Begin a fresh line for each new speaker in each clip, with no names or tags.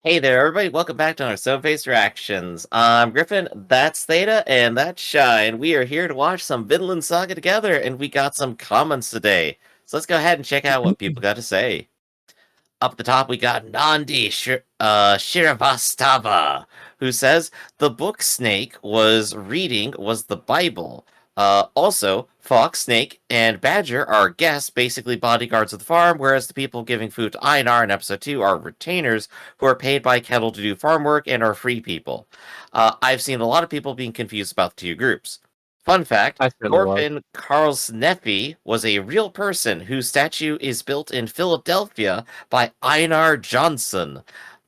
Hey there, everybody. Welcome back to our Stone-Faced Reactions. I'm Griffin, that's Theta, and that's Shy, and we are here to watch some Vinland Saga together, and we got some comments today. So let's go ahead and check out what people got to say. Up at the top, we got Shiravastava, who says, the book Snake was reading was the Bible. Also, Fox, Snake, and Badger are guests, basically bodyguards of the farm, whereas the people giving food to Einar in episode 2 are retainers who are paid by Kettle to do farm work and are free people. I've seen a lot of people being confused about the two groups. Fun fact,
I certainly was.
Thorfinn Karlsneffi was a real person whose statue is built in Philadelphia by Einar Johnson.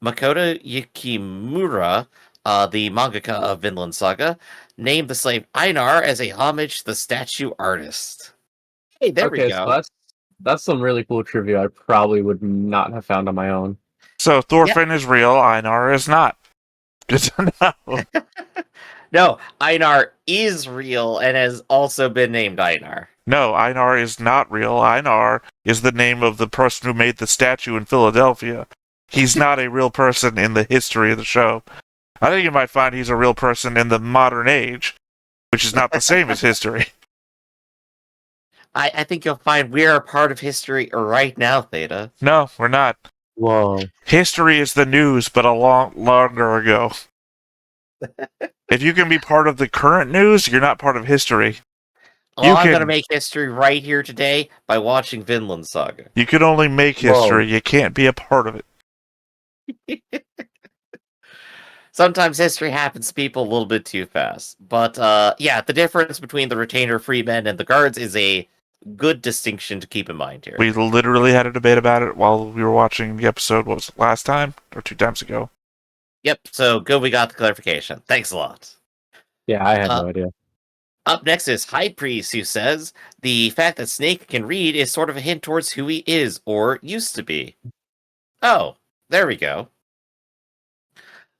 Makoto Yukimura, the mangaka of Vinland Saga, named the slave Einar as a homage to the statue artist. Hey, there we
Okay, so
go.
that's some really cool trivia I probably would not have found on my own.
So Thorfinn is real, Einar is not. Good to know.
No, Einar is real and has also been named Einar.
No, Einar is not real. Einar is the name of the person who made the statue in Philadelphia. He's not a real person in the history of the show. I think you might find he's a real person in the modern age, which is not the same as history.
I think you'll find we're a part of history right now, Theta.
No, we're not.
Whoa.
History is the news, but a long, longer ago. If you can be part of the current news, you're not part of history.
Well, I'm going to make history right here today by watching Vinland Saga.
You can only make history. Whoa. You can't be a part of it.
Sometimes history happens to people a little bit too fast. But, yeah, the difference between the retainer freemen and the guards is a good distinction to keep in mind here.
We literally had a debate about it while we were watching the episode, what was it, last time? Or 2 times ago?
Yep, so good we got the clarification. Thanks a lot.
Yeah, I had no idea.
Up next is High Priest, who says, the fact that Snake can read is sort of a hint towards who he is, or used to be. Oh, there we go.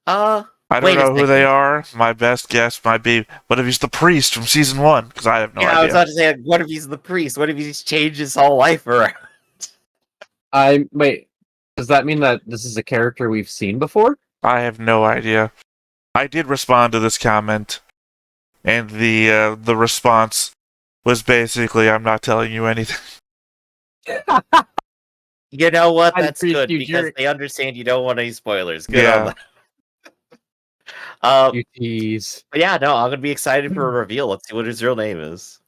I don't know who they are. My best guess might be, what if he's the priest from season 1? Because I have no idea.
I was about to say, what if he's the priest? What if he's changed his whole life around?
Wait, does that mean that this is a character we've seen before?
I have no idea. I did respond to this comment, and the response was basically, I'm not telling you anything.
You know what? That's good, because they understand you don't want any spoilers. Good on that.
You tease.
But yeah, no, I'm going to be excited for a reveal. Let's see what his real name is.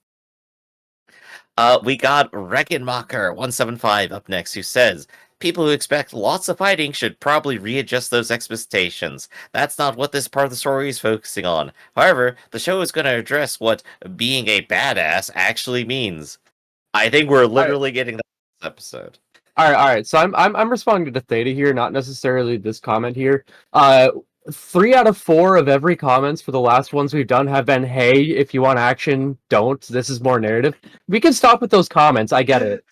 We got Reckenmacher175 up next, who says, people who expect lots of fighting should probably readjust those expectations. That's not what this part of the story is focusing on. However, the show is going to address what being a badass actually means. I think we're literally getting that this episode.
All right. So I'm responding to Theta here, not necessarily this comment here. 3 out of 4 of every comments for the last ones we've done have been, hey, if you want action, don't. This is more narrative. We can stop with those comments. I get it.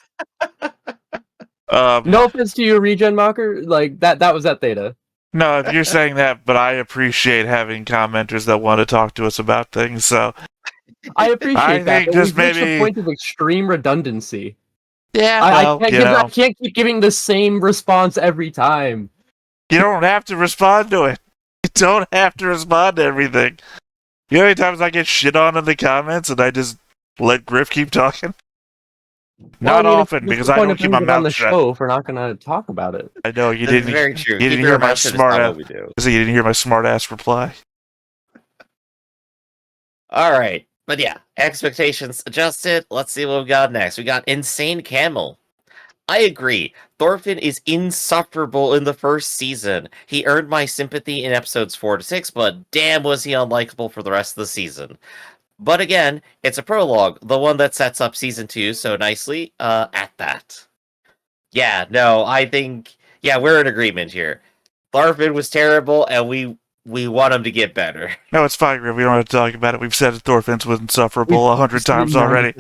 No offense to you, Regen Mocker. Like, that was at Theta.
No, if you're saying that, but I appreciate having commenters that want to talk to us about things, so...
I appreciate that, but
just
we've reached a point of extreme redundancy.
Yeah,
I can't keep giving the same response every time.
You don't have to respond to it. You don't have to respond to everything. You know how many times I get shit on in the comments and I just let Griff keep talking? Not often, because I don't keep my mouth shut.
If we're not going to talk about it.
I know, you didn't.
Very true.
You didn't hear my smart ass. You didn't hear my smart ass reply.
All right. But yeah, expectations adjusted. Let's see what we got next. We got Insane Camel. I agree. Thorfinn is insufferable in the first season. He earned my sympathy in episodes 4 to 6, but damn was he unlikable for the rest of the season. But again, it's a prologue, the one that sets up season 2 so nicely at that. Yeah, no, I think... Yeah, we're in agreement here. Thorfinn was terrible, and we want him to get better.
No, it's fine, Griff. We don't have to talk about it. We've said Thorfinn was insufferable 100 times already.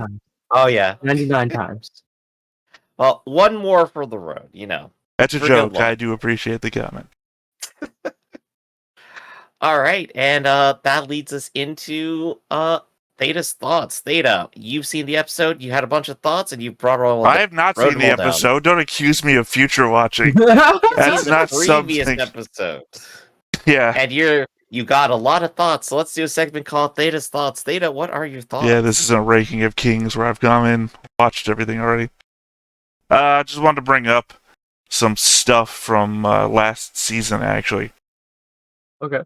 Oh, yeah.
99 times.
Well, one more for the road, you know.
That's a joke. I do appreciate the comment.
All right, and that leads us into Theta's thoughts. Theta, you've seen the episode. You had a bunch of thoughts, and you brought all.
I have not
wrote
seen
them
the
all down.
episode. Don't accuse me of future watching.
You've
That's
seen the
not
previous
something.
episode,
Yeah.
and you got a lot of thoughts. So let's do a segment called Theta's thoughts. Theta, what are your thoughts?
Yeah, this isn't a ranking of kings where I've gone in, watched everything already. I just wanted to bring up some stuff from last season, actually.
Okay.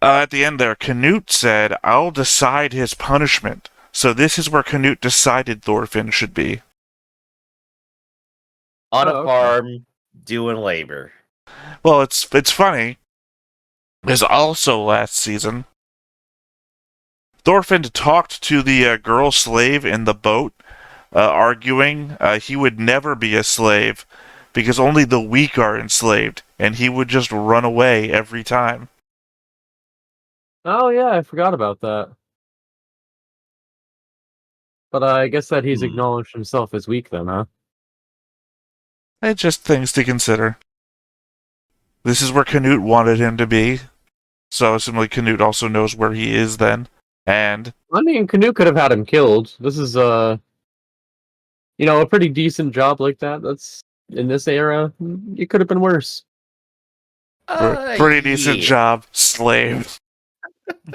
At the end there, Canute said, "I'll decide his punishment." So this is where Canute decided Thorfinn should be.
On a
Oh, okay.
farm, doing labor.
Well, it's funny, because also last season, Thorfinn talked to the girl slave in the boat, arguing he would never be a slave, because only the weak are enslaved, and he would just run away every time.
Oh yeah, I forgot about that. But I guess that he's acknowledged himself as weak then, huh?
It's just things to consider. This is where Canute wanted him to be, so assumably Canute also knows where he is then, and...
I mean, Canute could have had him killed. This is, a pretty decent job like that. That's, in this era, it could have been worse.
Pretty decent job, slave.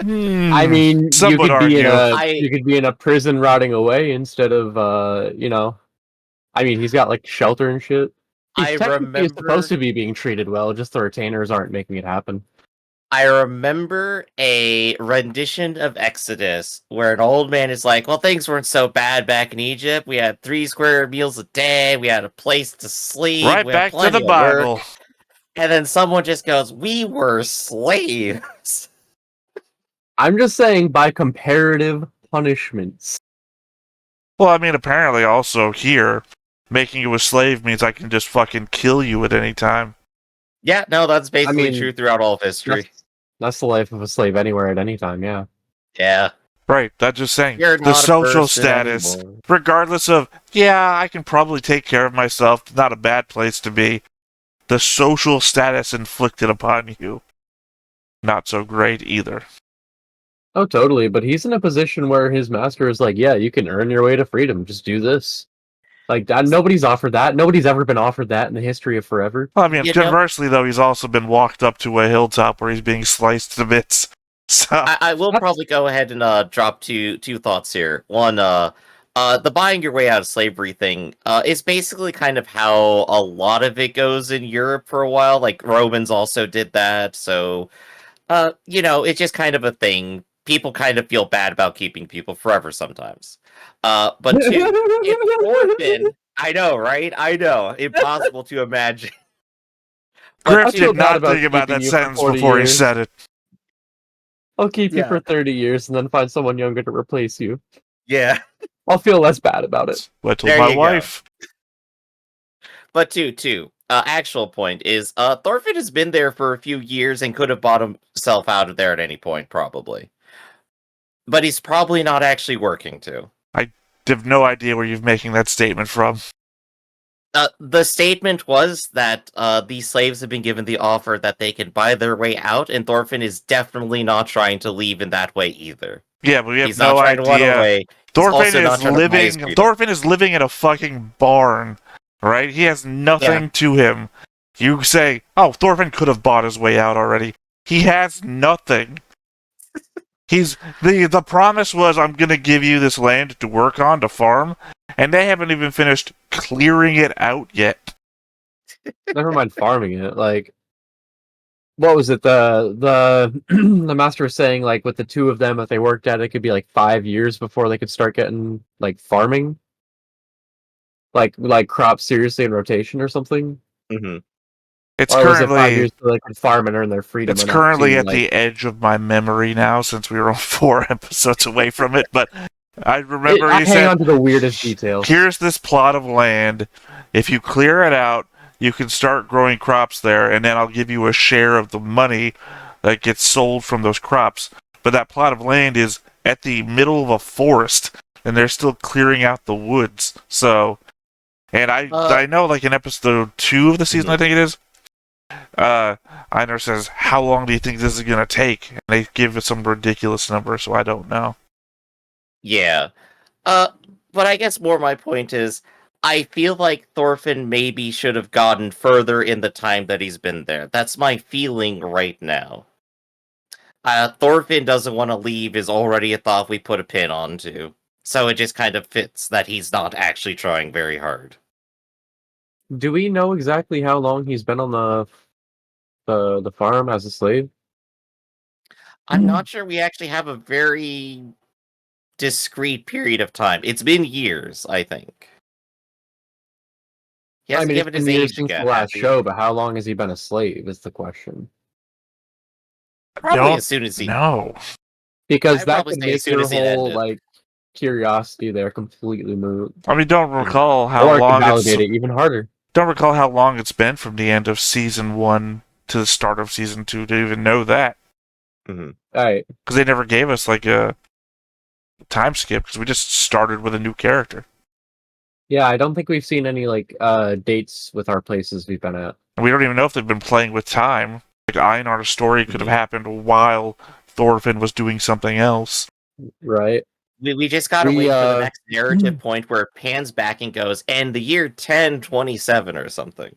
I mean,
Some
you
would
could be
argue.
you could be in a prison rotting away instead of, I mean, he's got, like, shelter and shit.
I
He's technically
remember-
supposed to be being treated well, just the retainers aren't making it happen.
I remember a rendition of Exodus where an old man is like, well, things weren't so bad back in Egypt. We had 3 square meals a day. We had a place to sleep.
Right
we had
back to
plenty
the
of work."
Bible.
And then someone just goes, we were slaves.
I'm just saying, by comparative punishments.
Well, I mean, apparently also here, making you a slave means I can just fucking kill you at any time.
Yeah, no, that's basically
mean,
true throughout all of history.
That's the life of a slave anywhere at any time, yeah.
Yeah.
Right, that's just saying.
You're
The
not a
social
person
status,
anymore.
regardless of, yeah, I can probably take care of myself, not a bad place to be. The social status inflicted upon you, not so great either.
Oh, totally, but he's in a position where his master is like, yeah, you can earn your way to freedom, just do this. Like, nobody's offered that. Nobody's ever been offered that in the history of forever.
Well, I mean,
You know-
conversely, though, he's also been walked up to a hilltop where he's being sliced to bits. So,
I will probably go ahead and drop two thoughts here. One, the buying your way out of slavery thing is basically kind of how a lot of it goes in Europe for a while. Like Romans also did that, so it's just kind of a thing. People kind of feel bad about keeping people forever sometimes. But two, if Thorfinn, I know, right? I know, impossible to imagine.
Griff
I feel
did
bad
not
about
think about
keeping
that
you for
sentence
40
before he
years.
said it.
I'll keep you
Yeah.
for 30 years and then find someone younger to replace you.
Yeah.
I'll feel less bad about it.
What I told
There
my
you go.
wife.
But two, actual point is, Thorfinn has been there for a few years and could have bought himself out of there at any point, probably. But he's probably not actually working to.
I have no idea where you're making that statement from.
The statement was that these slaves have been given the offer that they can buy their way out, and Thorfinn is definitely not trying to leave in that way either.
Yeah, but we have
He's not
no
trying to run
idea.
away.
Thorfinn
also not
is
trying to buy his freedom.
Thorfinn is living in a fucking barn, right? He has nothing to him. You say, oh, Thorfinn could have bought his way out already. He has nothing. He's the promise was, I'm gonna give you this land to work on, to farm, and they haven't even finished clearing it out yet.
Never mind farming it. Like, what was it? The the master was saying, like, with the two of them, if they worked at it, it could be like 5 years before they could start getting like farming, like crops seriously in rotation or something.
Mm-hmm.
It's
Or was it 5
currently
years so they could farm and earn their freedom?
it's
enough
currently
to,
at
like,
the edge of my memory now, since we were 4 episodes away from it. But I remember
I
he
hang
said,
on to the weirdest details.
here's this plot of land. If you clear it out, you can start growing crops there, and then I'll give you a share of the money that gets sold from those crops. But that plot of land is at the middle of a forest, and they're still clearing out the woods. So, and I know, like in episode 2 of the season, I think it is, Einar says, how long do you think this is going to take? And they give it some ridiculous number, so I don't know.
Yeah. Uh, but I guess more my point is, I feel like Thorfinn maybe should have gotten further in the time that he's been there. That's my feeling right now. Thorfinn doesn't want to leave is already a thought we put a pin onto. So it just kind of fits that he's not actually trying very hard.
Do we know exactly how long he's been on the farm as a slave?
I'm not sure we actually have a very discrete period of time. It's been years, I think. He
I
hasn't
mean, it's
given
been
his
years
age
since
yet,
the
has
last
he?
show, but how long has he been a slave is the question.
Probably
Don't
as soon as he.
know.
Because
I'd
that
probably
could
say as
make
soon
your
as it
whole,
ended.
like, curiosity there completely moot.
I mean, don't recall how
Or it could
long it's.
validate it even harder.
Don't recall how long it's been from the end of season 1 to the start of season 2 to even know that.
Mm-hmm.
Alright.
Because they never gave us like a time skip because we just started with a new character.
Yeah, I don't think we've seen any, like, dates with our places we've been at.
And we don't even know if they've been playing with time. Like Einar's story could have happened while Thorfinn was doing something else.
Right?
We just gotta
We,
wait for the next narrative point where it pans back and goes, and the year 1027 or something.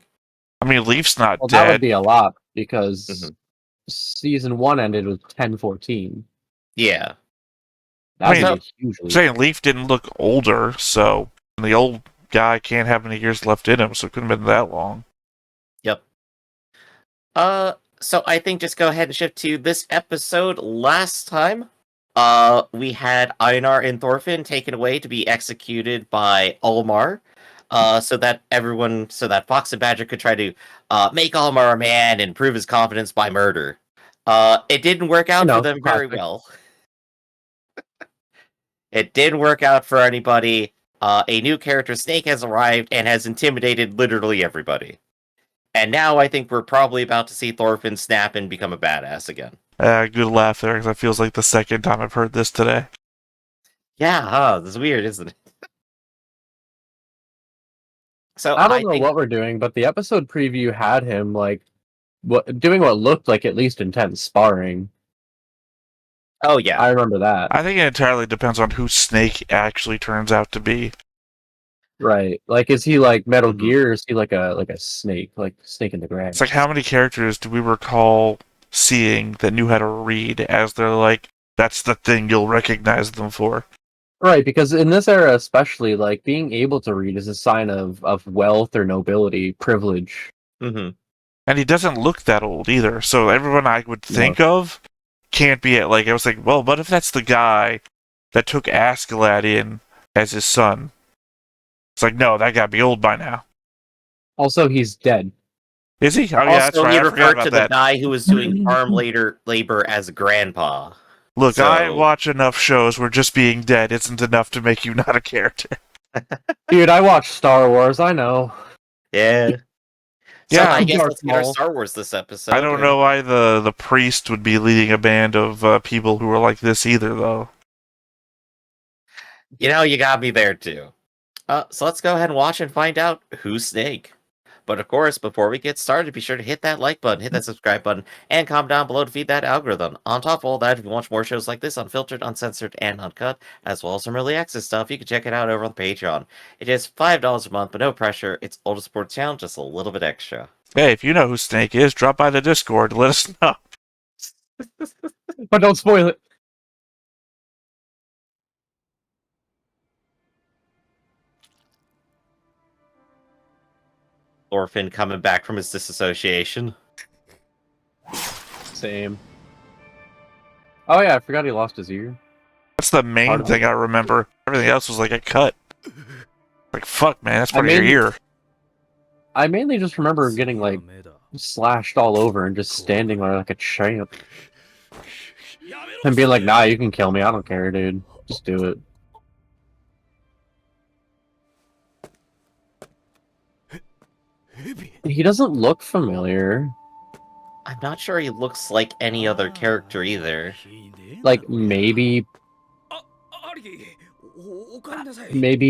I mean, Leaf's not
Well, that would
dead.
be a lot, because
Mhm.
season 1 ended with 1014.
Yeah.
That'd
I mean,
be a huge
I'm
leap.
saying Leaf didn't look older, so the old guy can't have any years left in him, so it couldn't have been that long.
Yep. So I think just go ahead and shift to this episode. Last time, we had Einar and Thorfinn taken away to be executed by Olmar. So that Fox and Badger could try to make Olmar a man and prove his confidence by murder. It didn't work out for them very
classic.
well. It didn't work out for anybody. A new character, Snake, has arrived and has intimidated literally everybody. And now I think we're probably about to see Thorfinn snap and become a badass again.
Good laugh there, because it feels like the second time I've heard this today.
Yeah, huh? This is weird, isn't it? So
I don't know
think,
what we're doing, but the episode preview had him, like, doing what looked like at least intense sparring.
oh yeah,
I remember that.
I think it entirely depends on who Snake actually turns out to be.
Right. Like, is he like Metal
Mhm.
Gear, or is he like a snake? Like, snake in the grass?
It's like, how many characters do we recall seeing that knew how to read as they're like, that's the thing you'll recognize them for?
Right, because in this era especially, like, being able to read is a sign of wealth or nobility, privilege.
Mm-hmm.
And he doesn't look that old either, so everyone I would think of can't be it. Like, I was like, well, what if that's the guy that took Askeladd in as his son? It's like, no, that gotta be old by now.
Also, he's dead.
Is he? Oh, yeah, that's
Also,
right.
he
I forgot
referred to
about
the
that.
guy who was doing farm labor as grandpa.
Look, I
So-
watch enough shows where just being dead isn't enough to make you not a character.
Dude, I watched Star Wars, I know.
Yeah. So
Yeah.
I guess
Darth
let's get our
Maul.
Star Wars this episode.
I don't know why the priest would be leading a band of people who are like this either, though.
You know, you got me there too. So let's go ahead and watch and find out who's Snake. But of course, before we get started, be sure to hit that like button, hit that subscribe button, and comment down below to feed that algorithm. On top of all that, if you watch more shows like this, unfiltered, uncensored, and uncut, as well as some early access stuff, you can check it out over on Patreon. It is $5 a month, but no pressure. It's older support channel, just a little bit extra.
Hey, if you know who Snake is, drop by the Discord. Let us know.
But don't spoil it.
Thorfinn coming back from his disassociation.
Same. Oh yeah, I forgot he lost his ear.
That's the main
Part of
thing I remember. Everything else was like a cut. Like, fuck, man, that's part of your ear.
I mainly just remember getting, like, slashed all over and just standing there like a champ. And being like, nah, you can kill me, I don't care, dude. Just do it. He doesn't look familiar.
I'm not sure he looks like any other character either.
Like, maybe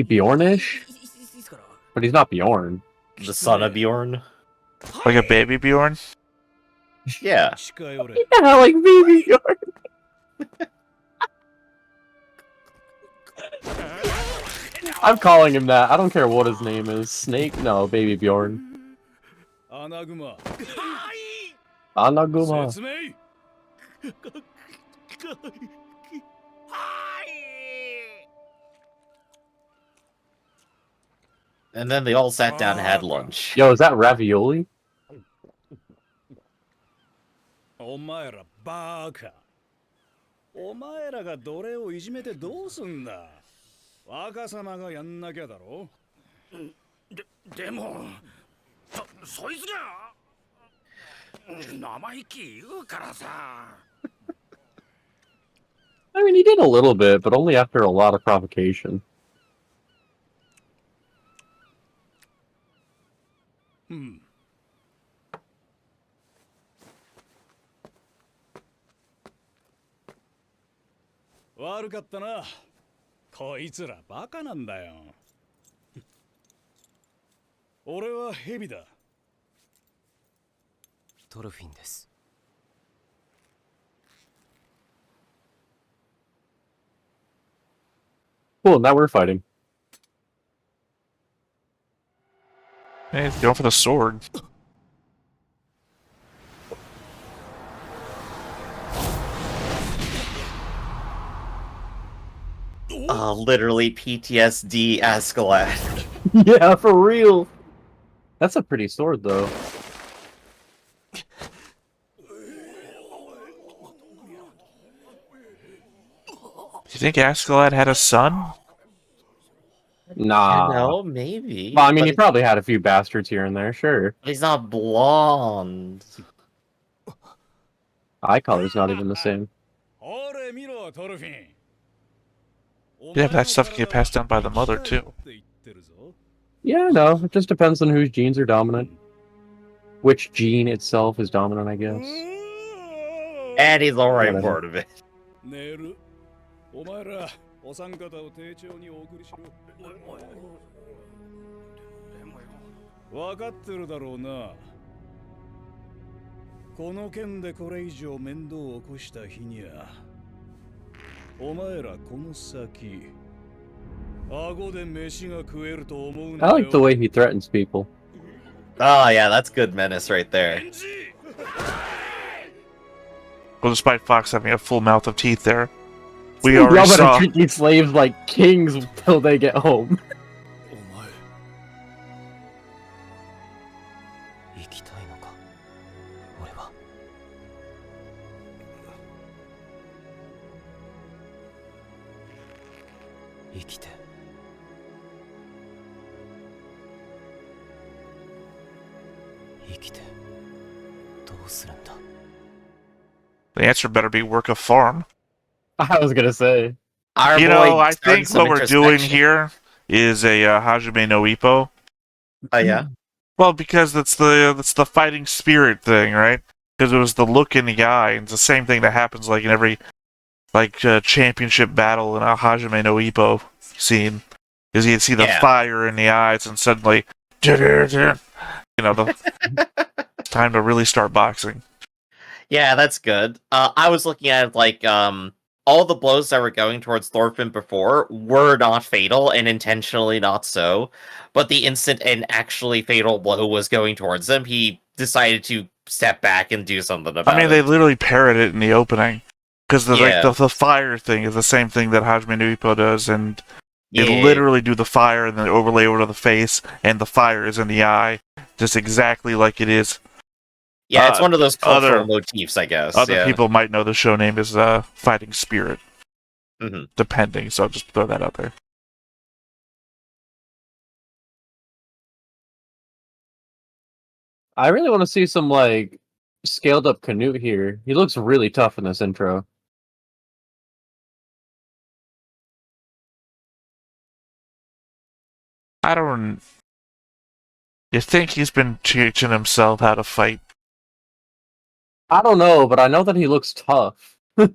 Bjornish? But he's not Bjorn.
The son of Bjorn?
Like a baby Bjorn?
Yeah.
Yeah, like baby Bjorn. I'm calling him that. I don't care what his name is. Snake? No, Baby Bjorn.
Anaguma.
Anaguma.
説明
And then they all sat down and had lunch.
Yo, is that ravioli?
お前らバカ。お前らが奴隷をいじめてどうすんだ。若様がやんなきゃだろ。でも、そいつが生意気言うからさ。
I mean, he did a little bit, but only after a lot of provocation.
うん。悪かったな。こいつらバカなんだよ。俺はヘビだ。
トルフィンです。
Cool, now we're fighting.
Hey, he's going for the sword.
Literally PTSD askeladd.
Yeah, for real. That's a pretty sword, though.
Do you think Askeladd had a son?
Nah.
No, maybe.
Well, I mean,
but
he probably had a few bastards here and there, sure.
he's not blonde.
Eye color's not even the same.
ほれ見ろトルフィン。
Yeah, but that stuff can get passed down by the mother, too.
Yeah, no, it just depends on whose genes are dominant. Which gene itself is dominant, I guess.
And he's already
Whatever.
bored of it.
寝る。お前らお三方を丁重にお送りしろ。分かってるだろうな。この件でこれ以上面倒を起こした日にゃ、お前らこの先、顎で飯が食えると思うんだ
I
よ。
like the way he threatens people.
Oh, yeah, that's good menace right there.
Well, despite Fox having a full mouth of teeth there, we
Y'all
already
better
saw.
treat these slaves like kings until they get home.
お前、
生きたいのか俺は。生きて 生きてどうするんだ。
The answer better be work a farm.
I was gonna say.
Our
You
boy
know, I
started
think
some
what we're doing
introspection.
here is a Hajime no Ippo.
Oh, yeah?
Well, because that's the fighting spirit thing, right? Because it was the look in the eye, and it's the same thing that happens like in every championship battle in a Hajime no Ippo scene. Is you see the
Yeah.
fire in the eyes, and suddenly, you know, it's time to really start boxing.
Yeah, that's good. I was looking at it like, all the blows that were going towards Thorfinn before were not fatal and intentionally not so. But the instant an actually fatal blow was going towards him, he decided to step back and do something about
I mean, they
it.
literally parrot it in the opening. Because
Yeah.
the fire thing is the same thing that Hajime no Ippo does, and they
Yeah.
literally do the fire and then overlay over to the face, and the fire is in the eye, just exactly like it is.
Yeah, it's one of those cultural
other-
motifs, I guess.
Other
yeah.
people might know the show name is Fighting Spirit,
Mhm.
depending, so I'll just throw that out there.
I really want to see some, like, scaled up Canute here. He looks really tough in this intro.
I don't... You think he's been teaching himself how to fight?
I don't know, but I know that he looks tough. A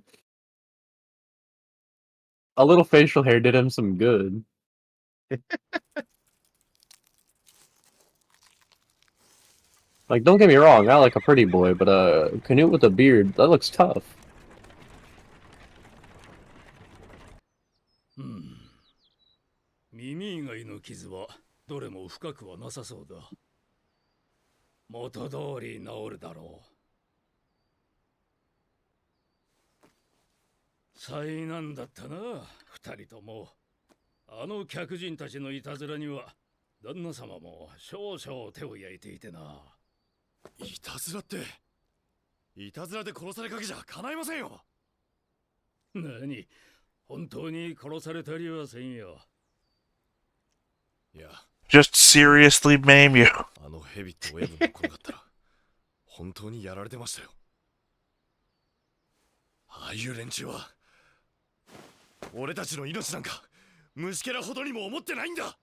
little facial hair did him some good. Like, don't get me wrong, I like a pretty boy, but Canute with a beard, that looks tough.
うん。耳以外の傷はどれも深くはなさそうだ。元通り治るだろう。災難だったな、二人とも。あの客人たちのいたずらには旦那様も少々手を焼いていてな。
いたずらって、いたずらで殺されかけじゃ叶いませんよ。
何、本当に殺されたりはせんよ。
いや、
Just seriously maim you.
あのヘビと親分の子だったら本当にやられてましたよ。ああいう連中は俺たちの命なんか虫けらほどにも思ってないんだ。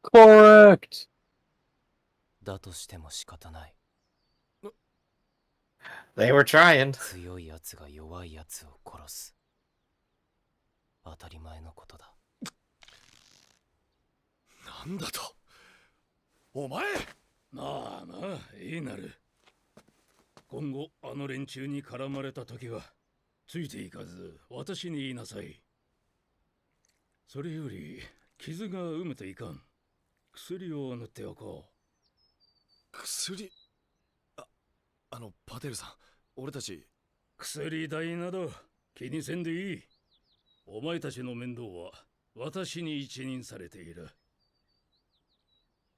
Correct!
だとしても仕方ない。
They were trying.
強いやつが弱いやつを殺す。当たり前のことだ。
なんだとお前。
まあまあ、いいなる。今後あの連中に絡まれた時はついていかず私に言いなさい。それより傷がうむといかん。薬を塗っておこ
薬。パテルさん、俺たち。
う。薬代など気にせんでいい。お前たちの面倒は私に一任されている。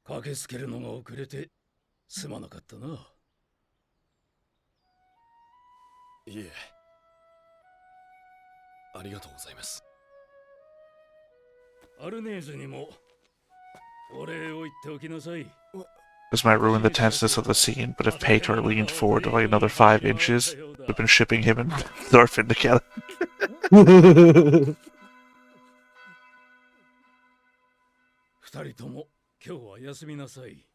駆けつけるのが遅れてすまなかったな。
いえ、ありがとうございます。
アルネーズにもお礼を言っておきなさい。
This might ruin the tenseness of the scene, but if Pator leaned forward to like another 5 inches, would have been shipping him and Thorfinn together.
二人とも今日は休みなさい。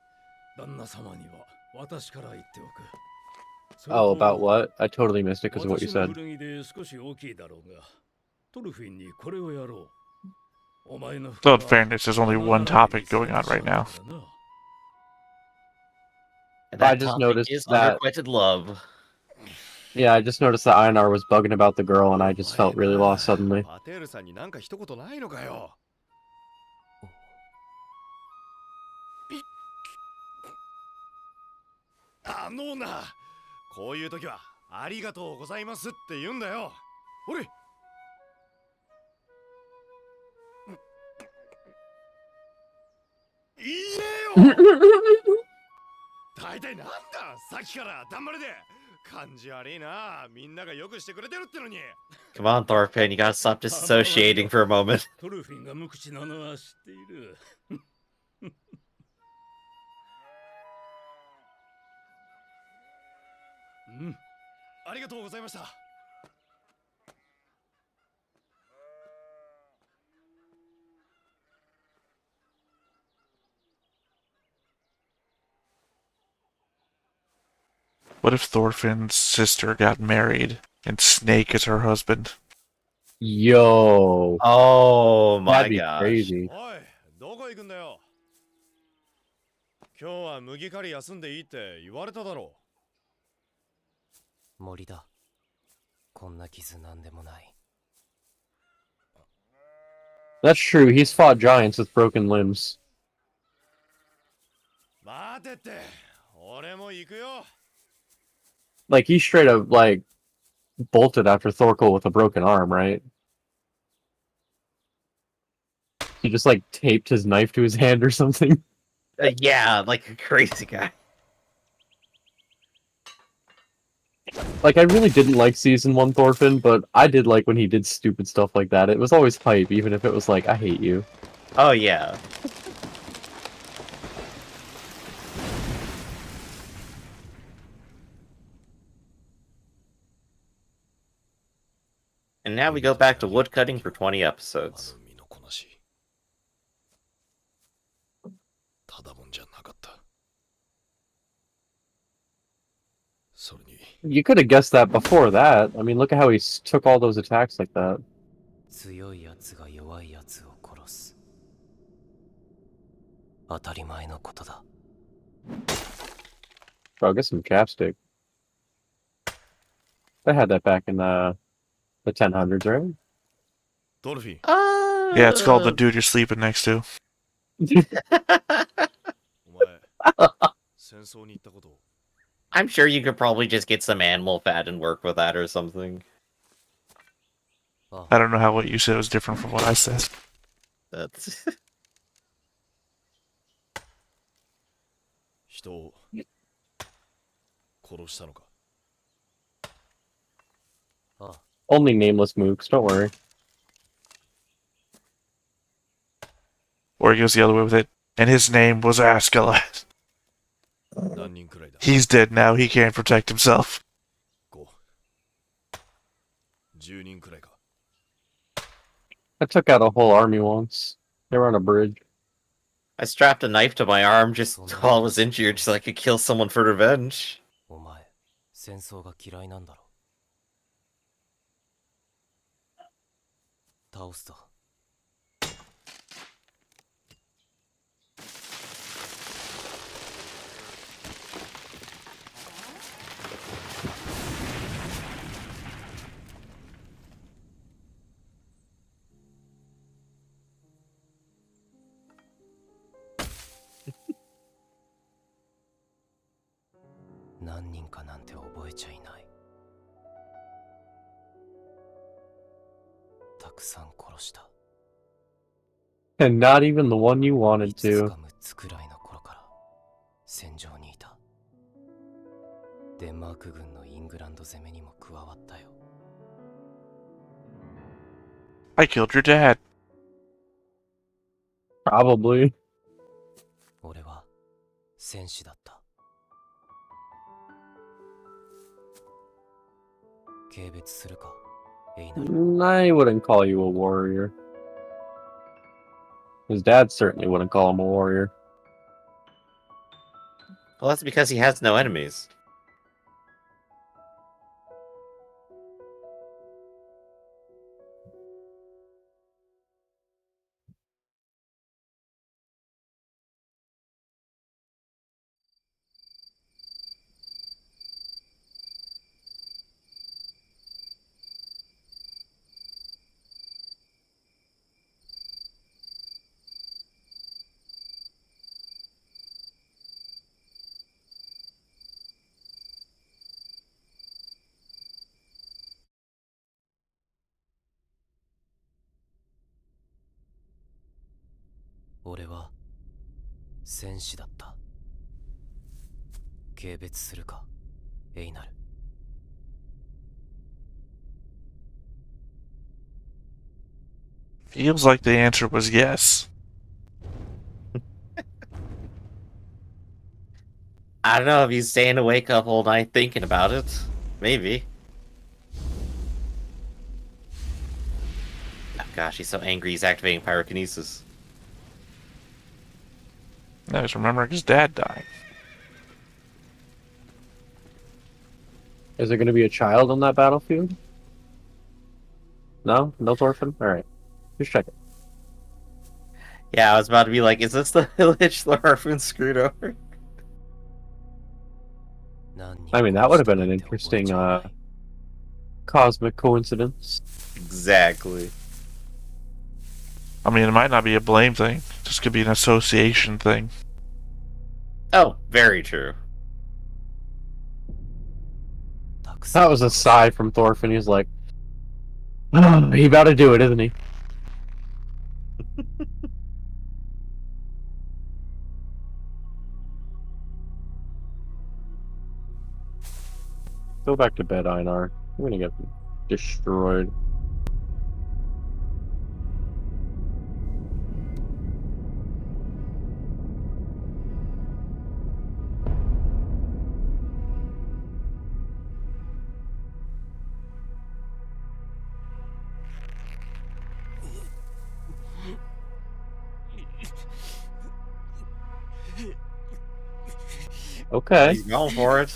旦那様には私から言っておく。それ
Oh,
と
about what? I totally missed it because of what you
私の
said.
古着で少し大きいだろうが、トルフィンにこれをやろう。お前の
So in fairness, there's only one topic going on right now.
And
I
that
just
topic
noticed
is
that-
unrequited love.
Yeah, I just noticed that Einar was bugging about the girl, and I just felt really lost suddenly.
パテルさんになんか一言ないのかよ。な、こういう時はありがとうございますって言うんだよ。ほれ。いいえよ。大体なんだ、さっきからだんまりで。感じ悪いな。みんながよくしてくれてるってのに。
Come on, Thorfinn, you gotta stop disassociating for a moment.
トルフィンが無口なのは知っている。うん、
ありがとうございました。
What if Thorfinn's sister got married and Snake is her husband?
Yo,
Oh my
that'd be
gosh.
crazy.
おい、どこ行くんだよ。今日は麦狩り休んでいいって言われただろ
森だ。こんな傷なんでもない。
That's true. He's fought giants with broken limbs.
う。待てって、俺も行くよ。
Like he straight up like bolted after Thorkel with a broken arm, right? He just like taped his knife to his hand or something.
Yeah, like a crazy guy.
Like I really didn't like season 1 Thorfinn, but I did like when he did stupid stuff like that. It was always hype, even if it was like, I hate you.
Oh yeah. And now we go back to woodcutting for 20 episodes.
身のこなし。ただもんじゃなかった。それに。
You could have guessed that before that. I mean, look at how he took all those attacks like that.
強いやつが弱いやつを殺す。当たり前のことだ。
Bro, get some chapstick. They had that back in the 1000s, right?
ドルフィン、
Yeah, it's called the dude you're sleeping next to.
戦争に行ったことを
I'm sure you could probably just get some animal fat and work with that or something.
I don't know how what you said was different from what I said.
That's
人を殺したのか
Only nameless mooks, don't worry.
Or he goes the other way with it. And his name was Askeladd.
何人くらいだ
He's dead now. He can't protect himself.
5 10人くらいか
I took out a whole army once. They were on a bridge.
I strapped a knife to my arm just while I was injured so I could kill someone for revenge.
お前戦争が嫌いなんだろ。倒すぞ。何人かなんて覚えちゃいない。たくさん殺した。
And not even the one you wanted
5つ
to.
か6つくらいの頃から戦場にいた。デンマーク軍のイングランド攻めにも加わったよ。
I killed your dad.
Probably.
俺は戦士だった。軽蔑するか、エイナル。
I wouldn't call you a warrior. His dad certainly wouldn't call him a warrior.
Well, that's because he has no enemies. .
俺は戦士だった。軽蔑するか、エイナル。
Feels like the answer was yes.
I don't know if he's staying awake up all night thinking about it. Maybe. Oh gosh, he's so angry he's activating pyrokinesis.
I was remembering his dad dying.
Is there going to be a child on that battlefield? No? No thorfinn? Alright. Just check it.
Yeah, I was about to be like, is this the village Thorfinn screwed over?
I mean, that would have been an interesting, cosmic coincidence.
Exactly.
I mean, it might not be a blame thing. It just could be an association thing.
Oh, very true.
That was a sigh from Thorfinn. He's like, oh, he about to do it, isn't he? Go back to bed, Einar. You're gonna get destroyed. Okay.
He's going for it.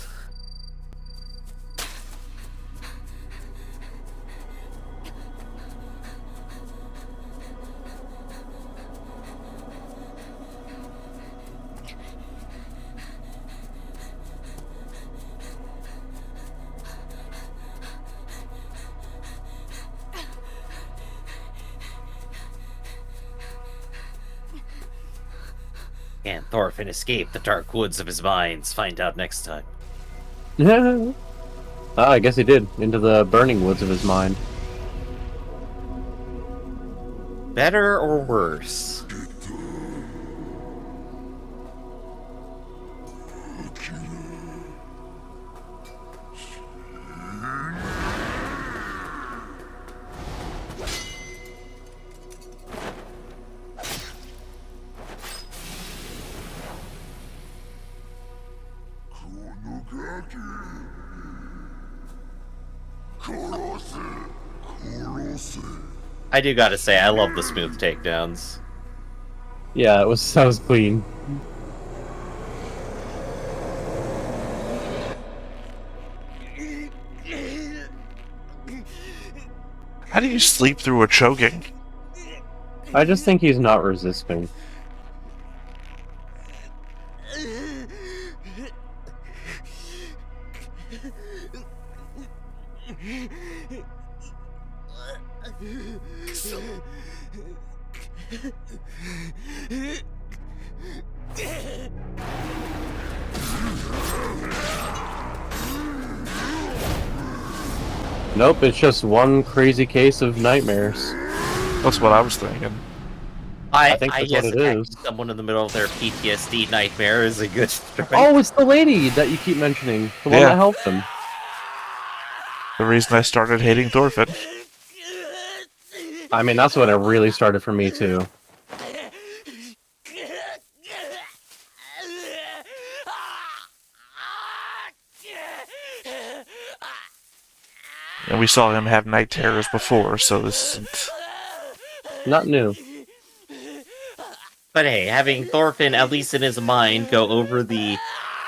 Can Thorfinn escape the dark woods of his minds? Find out next time.
Yeah. I guess he did. Into the burning woods of his mind.
Better or worse? I do gotta say, I love the smooth takedowns.
Yeah, that was clean.
How do you sleep through a choking?
I just think he's not resisting. Nope, it's just one crazy case of nightmares.
That's what I was thinking.
I think that's
guess
what it
attacking
is.
someone in the middle of their PTSD nightmare is a good strike.
Oh, it's the lady that you keep mentioning. The one
Yeah.
that helped him.
The reason I started hating Thorfinn.
I mean, that's when it really started for me, too.
And we saw him have night terrors before, so this isn't...
Not new.
But hey, having Thorfinn, at least in his mind, go over the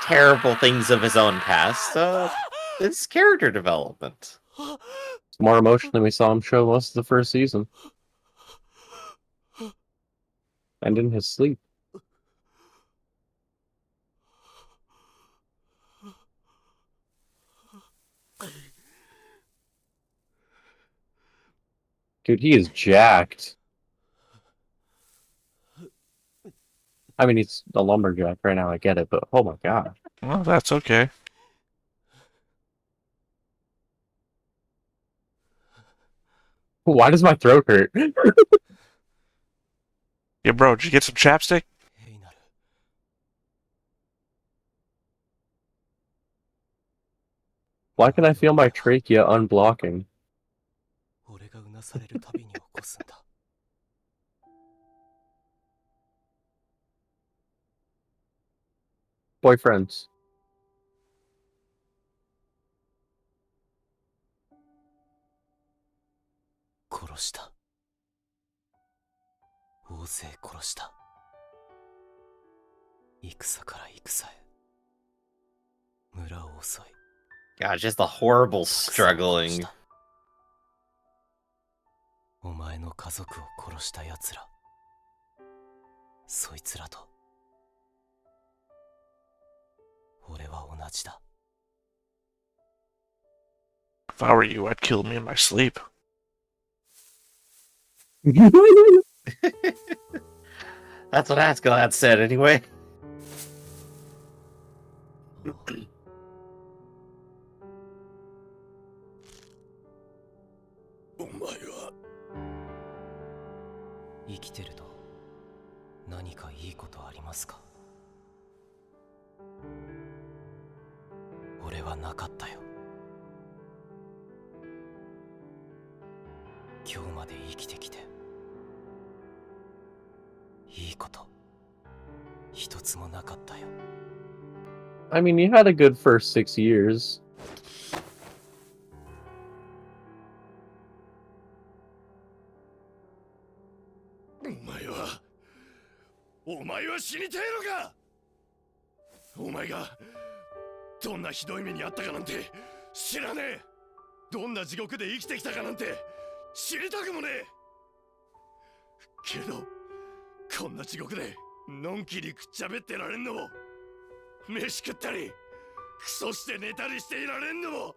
terrible things of his own past, it's character development.
It's more emotion than we saw him show most of the first season. And in his sleep. Dude, he is jacked. I mean, he's a lumberjack right now, I get it, but oh my god.
Well, that's okay.
Why does my throat hurt?
Yeah, bro, did you get some chapstick?
エイナル
Why can I feel my trachea unblocking?
俺がうなされるたびに起こすんだ
Boyfriends.
殺した大勢殺した戦から戦へ村を襲い
God, just the horrible
たくさん殺
struggling.
したお前の家族を殺した奴らそいつらと俺は同じだ
If I were you, I'd kill me in my sleep.
That's what Askeladd said, anyway.
お前は
生きてると何かいいことありますか俺はなかったよ今日まで生きてきていいこと一つもなかったよ
I mean, you had a good first 6 years.
お前は死にてえのかお前がどんなひどい目にあったかなんて知らねえどんな地獄で生きてきたかなんて知りたくもねえけどこんな地獄でのんきにくっちゃべってられんのも飯食ったりクソして寝たりしていられんのも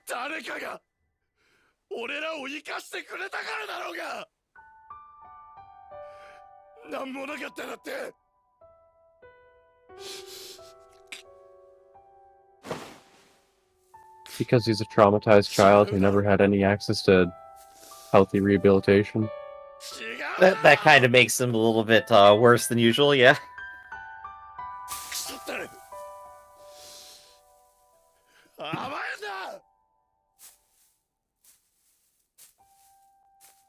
誰かが俺らを生かしてくれたからだろうが。なんもなかったらって。
Because he's a traumatized child who never had any access to healthy rehabilitation.
That kind of makes him a little bit worse than usual, yeah.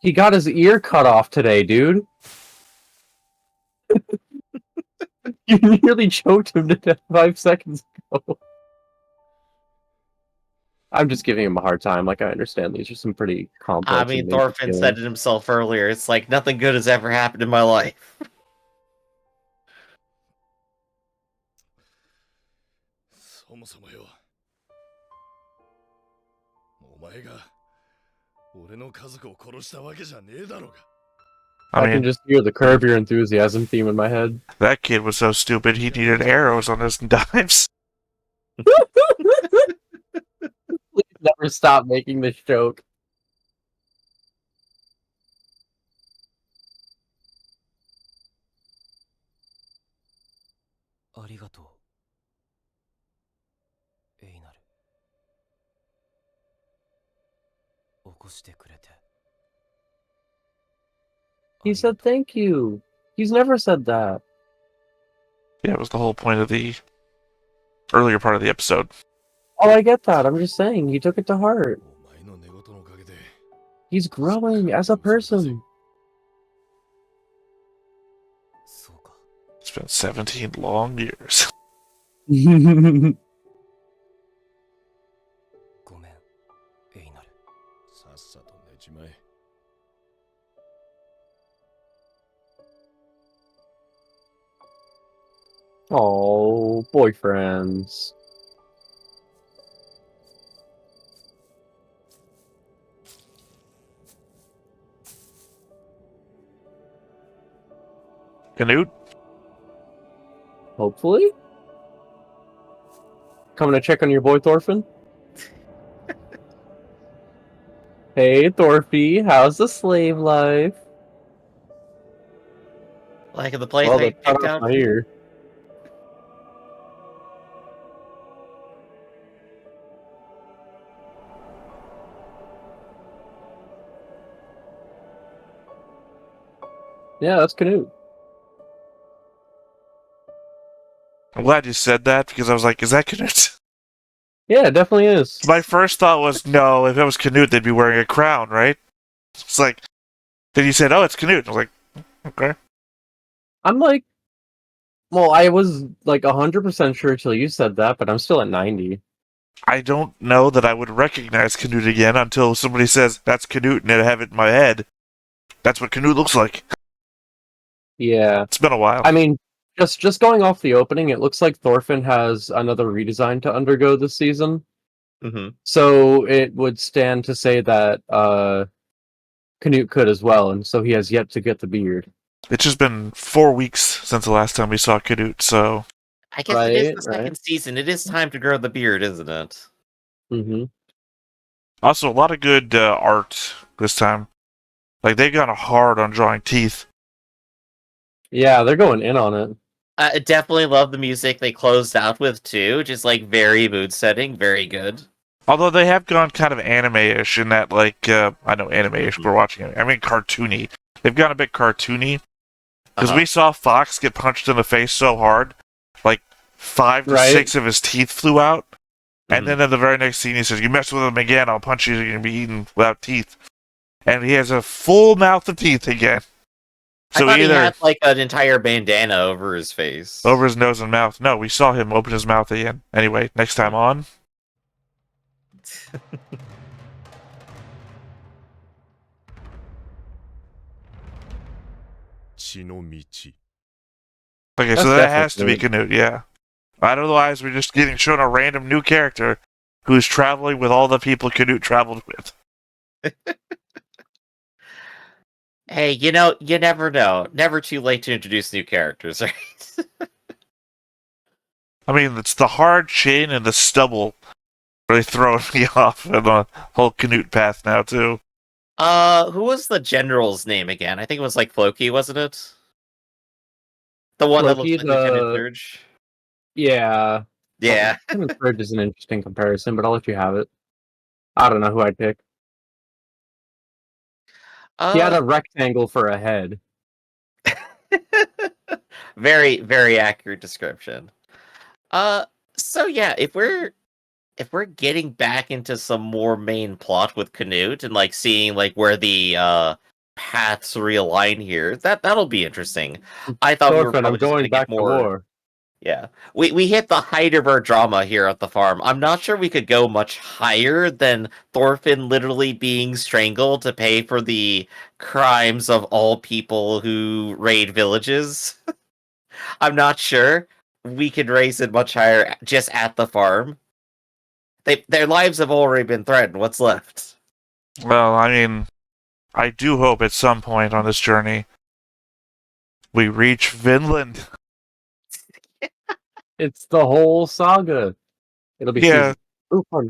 He got his ear cut off today, dude. You nearly choked him to death 5 seconds ago. I'm just giving him a hard time. Like, I understand these are some pretty complex.
I mean, Thorfinn said it himself earlier. It's like, nothing good has ever happened in my life.
そもそもよ。お前が俺の家族を殺したわけじゃねえだろうが。
I can just hear the Curb Your Enthusiasm theme in my head.
That kid was so stupid he needed arrows on his knives.
Please never stop making this joke. He said thank you. He's never said that.
Yeah, it was the whole point of the earlier part of the episode.
Oh, I get that. I'm just saying, he took it to heart. He's growing as a person.
It's been 17 long years.
Oh, boyfriends.
Canute?
Hopefully? Coming to check on your boy Thorfinn? Hey, Thorfie, how's the slave life?
Like the place
Well,
they
they cut
picked
off
out.
my ear. Yeah, that's Canute.
I'm glad you said that because I was like, is that Canute?
Yeah, it definitely is.
My first thought was, no, if it was Canute, they'd be wearing a crown, right? It's like, then you said, oh, it's Canute. I was like, okay.
I'm like, well, I was like 100% sure till you said that, but I'm still at 90.
I don't know that I would recognize Canute again until somebody says, that's Canute, and I have it in my head. That's what Canute looks like.
Yeah.
It's been a while.
I mean, just going off the opening, it looks like Thorfinn has another redesign to undergo this season.
Mm-hmm.
So it would stand to say that Canute could as well, and so he has yet to get the beard.
It's just been 4 weeks since the last time we saw Canute, so...
I guess it is the second season. It is time to grow the beard, isn't it?
Mm-hmm.
Also, a lot of good art this time. Like, they've gone hard on drawing teeth.
Yeah, they're going in on it.
I definitely love the music they closed out with, too. Just, like, very mood-setting, very good.
Although they have gone kind of anime-ish in that, like, I know anime-ish, we're watching it. I mean cartoony. They've gone a bit cartoony. Because we saw Fox get punched in the face so hard, like, 5 to 6 of his teeth flew out. And then in the very next scene, he says, you mess with him again, I'll punch you, you're going to be eaten without teeth. And he has a full mouth of teeth again. So
I thought he had, like, an entire bandana over his face.
Over his nose and mouth. No, we saw him open his mouth again. Anyway, next time on... Okay, so that has to be Canute, yeah. Otherwise, we're just getting shown a random new character who's traveling with all the people Canute traveled with.
Hey, you know, you never know. Never too late to introduce new characters, right?
I mean, it's the hard chin and the stubble really throwing me off on the whole Canute path now, too.
Who was the general's name again? I think it was like Floki, wasn't it? The one that looks
Loki,
like Lieutenant Surge.
yeah.
Yeah.
Lieutenant Surge is an interesting comparison, but I'll let you have it. I don't know who I'd pick. He had a rectangle for a head.
Very, very accurate description. So yeah, if we're getting back into some more main plot with Canute and like seeing like where the paths realign here, that'll be interesting. I thought we were
Thorfinn, I'm
probably just
going
gonna
back
get
to
more.
war.
Yeah, we hit the height of our drama here at the farm. I'm not sure we could go much higher than Thorfinn literally being strangled to pay for the crimes of all people who raid villages. I'm not sure we could raise it much higher just at the farm. Their lives have already been threatened. What's left?
Well, I mean, I do hope at some point on this journey we reach Vinland.
It's the whole saga. It'll be
Yeah.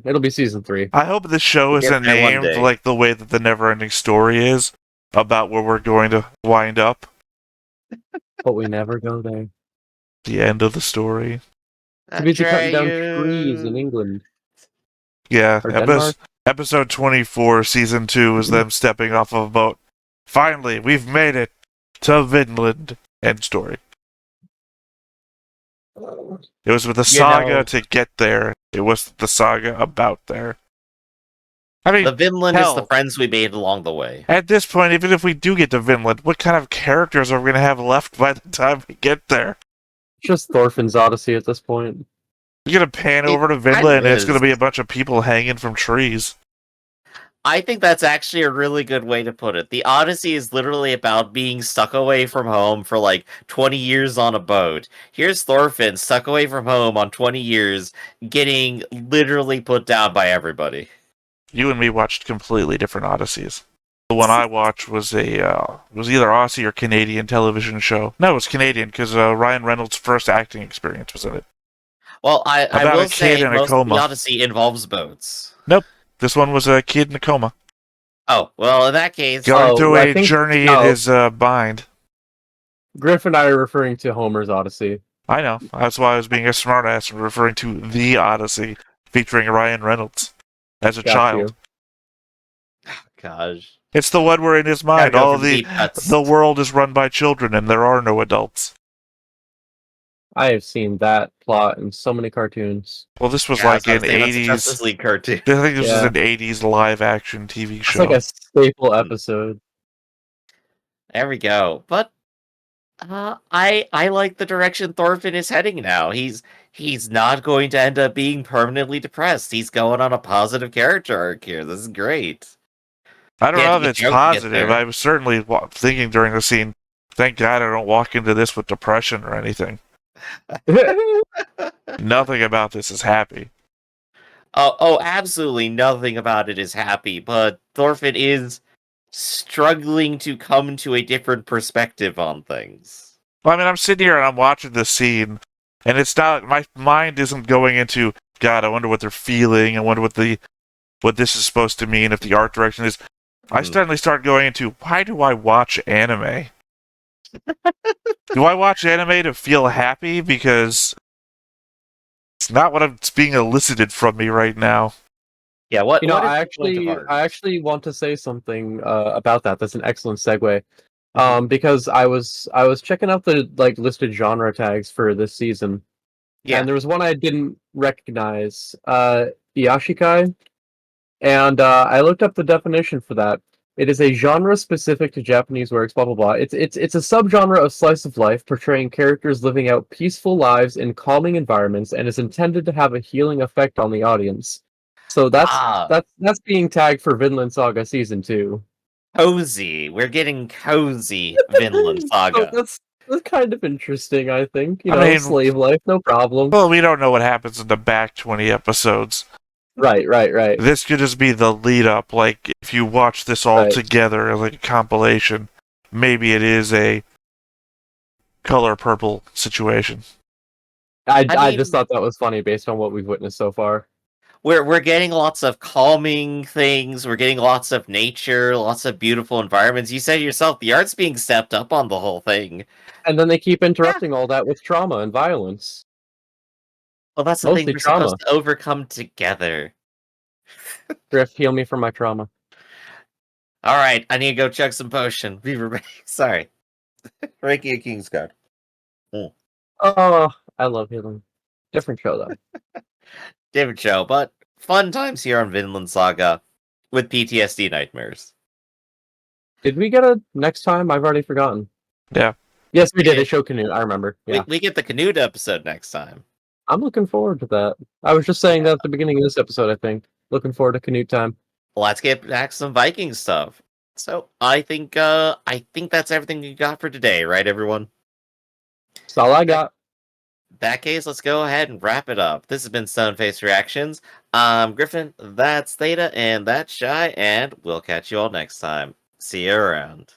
It'll be season 3.
I hope the show
We'll get
isn't
there one
named
day.
like the way that the never-ending story is about where we're going to wind up.
But we never go there.
The end of the story.
Too busy cutting down trees in England.
Yeah,
Or Denmark.
episode 24, season 2 is them stepping off of a boat. Finally, we've made it to Vinland. End story. It was with the saga to get there. It was the saga about there. I mean,
The Vinland is the
hell,
friends we made along the way.
at this point, even if we do get to Vinland, what kind of characters are we going to have left by the time we get there?
Just Thorfinn's Odyssey at this point.
You're going to pan over to Vinland and it's going to be a bunch of people hanging from trees.
I think that's actually a really good way to put it. The Odyssey is literally about being stuck away from home for like 20 years on a boat. Here's Thorfinn stuck away from home on 20 years, getting literally put down by everybody.
You and me watched completely different Odysseys. The one I watched was was either Aussie or Canadian television show. No, it was Canadian because Ryan Reynolds' first acting experience was in it.
Well, I
About
will
a kid
say
in a
most of
coma.
the Odyssey involves boats.
This one was a kid in a coma,
Oh, well, in that case,
going through
I
a
think-
journey
no.
in his bind.
Griff and I are referring to Homer's Odyssey.
I know. That's why I was being a smartass and referring to the Odyssey, featuring Ryan Reynolds as a
Got
child.
you.
gosh.
It's the one where in his
Gotta
mind
go
all
for
of
the
the
deep cuts.
the world is run by children and there are no adults.
I have seen that plot in so many cartoons.
Well, this was
Yeah,
like
so I
an
was saying that's a Justice
80s.
League cartoon.
I think this was
Yeah.
an 80s live action TV
It's
show.
like a staple episode.
There we go. But I like the direction Thorfinn is heading now. He's not going to end up being permanently depressed. He's going on a positive character arc here. This is great.
I don't
Yeah,
know if
you
it's
joke to get
positive.
there.
I was certainly thinking during the scene, thank God I don't walk into this with depression or anything. Nothing about this is happy.
Oh, absolutely nothing about it is happy, but Thorfinn is struggling to come to a different perspective on things.
Well, I mean, I'm sitting here and I'm watching this scene, and it's not, my mind isn't going into, God, I wonder what they're feeling, I wonder what this is supposed to mean, if the art direction is. I suddenly start going into, why do I watch anime? Do I watch anime to feel happy? Because it's not what's being elicited from me right now.
Yeah, what
You know,
what is
I
the point of art?
actually want to say something about that. That's an excellent segue. Because I was checking out the like listed genre tags for this season,
Yeah.
and there was one I didn't recognize, Yashikai, and I looked up the definition for that. It is a genre specific to Japanese works. Blah blah blah. It's a subgenre of slice of life portraying characters living out peaceful lives in calming environments, and is intended to have a healing effect on the audience. So that's being tagged for Vinland Saga season 2.
Cozy. We're getting cozy Vinland Saga.
So that's kind of interesting, I think. You
I
know,
mean-
slave life, no problem.
Well, we don't know what happens in the back 20 episodes.
Right.
This could just be the lead up. Like, if you watch this all
Right.
together, like a compilation, maybe it is a color purple situation.
I
mean-
just thought that was funny based on what we've witnessed so far.
we're getting lots of calming things. We're getting lots of nature, lots of beautiful environments. You said yourself, the art's being stepped up on the whole thing.
And then they keep interrupting all that with trauma and violence.
Well, that's the thing
Mostly
we're
trauma.
supposed to overcome together.
Griff, heal me from my trauma.
All right, I need to go chug some potion. Be right back. Sorry. Ranking a King's card.
Oh, I love healing. Different show though.
Different show, but fun times here on Vinland Saga with PTSD nightmares.
Did we get a next time? I've already forgotten.
Yeah.
Yes, we did.
Yeah.
A show canoe. I remember. Yeah.
We get the Canute episode next time.
I'm looking forward to that. I was just saying that at the beginning of this episode, I think. Looking forward to Canute time.
Let's get back to some Viking stuff. So I think that's everything we got for today, right, everyone?
That's all I got.
In that case, let's go ahead and wrap it up. This has been Stoneface Reactions. I'm Griffin, that's Theta, and that's Shy, and we'll catch you all next time. See you around.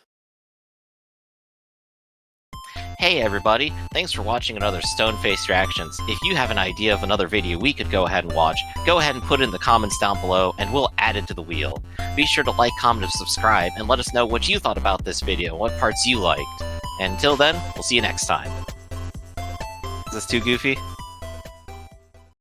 Hey everybody, thanks for watching another Stoneface Reactions. If you have an idea of another video we could go ahead and watch, go ahead and put it in the comments down below and we'll add it to the wheel. Be sure to like, comment, and subscribe, and let us know what you thought about this video and what parts you liked. And until then, we'll see you next time. Is this too goofy?